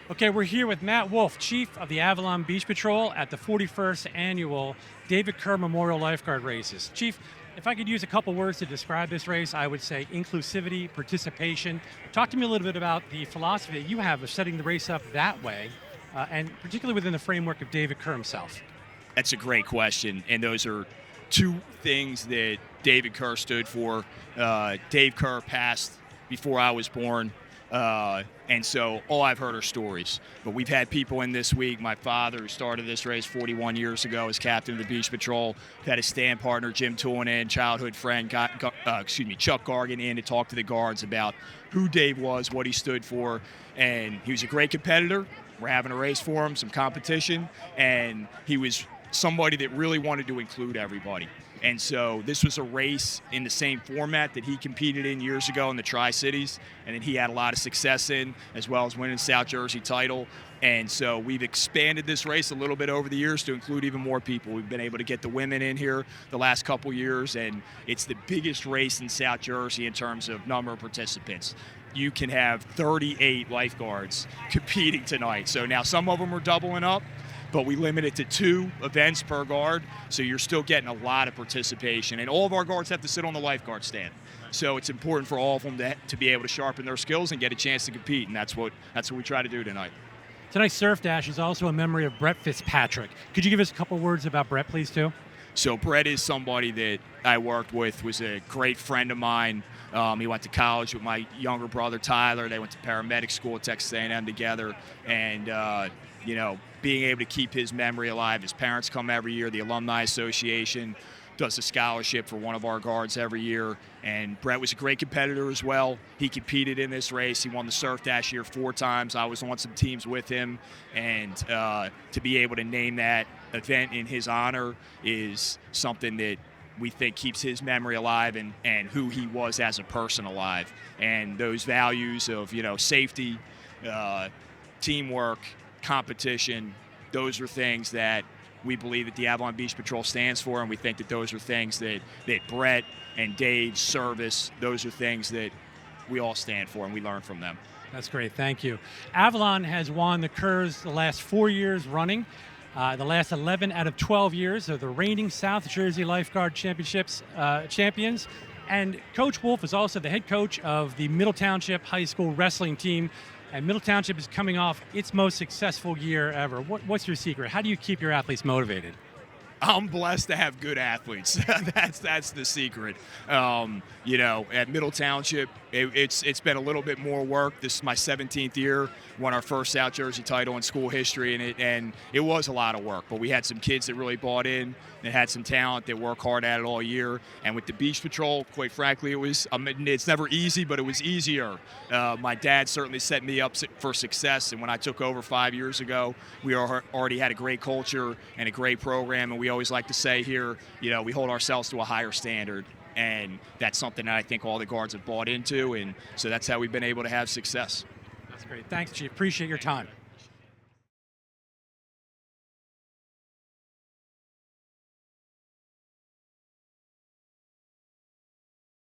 Okay, we're here with Matt Wolf, Chief of the Avalon Beach Patrol at the 41st Annual David Kerr Memorial Lifeguard Races. Chief, if I could use a couple words to describe this race, I would say inclusivity, participation. Talk to me a little bit about the philosophy that you have of setting the race up that way, and particularly within the framework of David Kerr himself. That's a great question, and those are two things that David Kerr stood for. Dave Kerr passed before I was born, and so all I've heard are stories. But we've had people in this week. My father, who started this race 41 years ago as captain of the Beach Patrol, had his stand partner Jim Toolin in, childhood friend Chuck Gargan in to talk to the guards about who Dave was, what he stood for, and he was a great competitor. We're having a race for him, some competition, and he was somebody that really wanted to include everybody. And so this was a race in the same format that he competed in years ago in the Tri-Cities, and that he had a lot of success in, as well as winning South Jersey title. And so we've expanded this race a little bit over the years to include even more people. We've been able to get the women in here the last couple years, and it's the biggest race in South Jersey in terms of number of participants. You can have 38 lifeguards competing tonight. So now some of them are doubling up, but we limit it to 2 events per guard, so you're still getting a lot of participation. And all of our guards have to sit on the lifeguard stand. So it's important for all of them to be able to sharpen their skills and get a chance to compete, and that's what we try to do tonight. Tonight's Surf Dash is also a memory of Brett Fitzpatrick. Could you give us a couple words about Brett, please, too? So Brett is somebody that I worked with, was a great friend of mine. He went to college with my younger brother, Tyler. They went to paramedic school at Texas A&M together, and being able to keep his memory alive. His parents come every year. The Alumni Association does a scholarship for one of our guards every year. And Brett was a great competitor as well. He competed in this race. He won the Surf Dash here 4 times. I was on some teams with him. And to be able to name that event in his honor is something that we think keeps his memory alive and who he was as a person alive. And those values of, safety, teamwork, competition, those are things that we believe that the Avalon Beach Patrol stands for, and we think that those are things that Brett and Dave's service, those are things that we all stand for, and we learn from them. That's great. Thank you. Avalon has won the Kerrs the last 4 years running. The last 11 out of 12 years are the reigning South Jersey Lifeguard Championships champions. And Coach Wolf is also the head coach of the Middle Township High School wrestling team. And Middle Township is coming off its most successful year ever. What's your secret? How do you keep your athletes motivated? I'm blessed to have good athletes. That's the secret. At Middle Township, it's been a little bit more work. This is my 17th year. Won our first South Jersey title in school history, and it was a lot of work. But we had some kids that really bought in and had some talent that work hard at it all year. And with the Beach Patrol, quite frankly, it's never easy, but it was easier. My dad certainly set me up for success, and when I took over 5 years ago, we already had a great culture and a great program, and we always like to say here, we hold ourselves to a higher standard. And that's something that I think all the guards have bought into, and so that's how we've been able to have success. That's great. Thanks, Chief. Appreciate your time.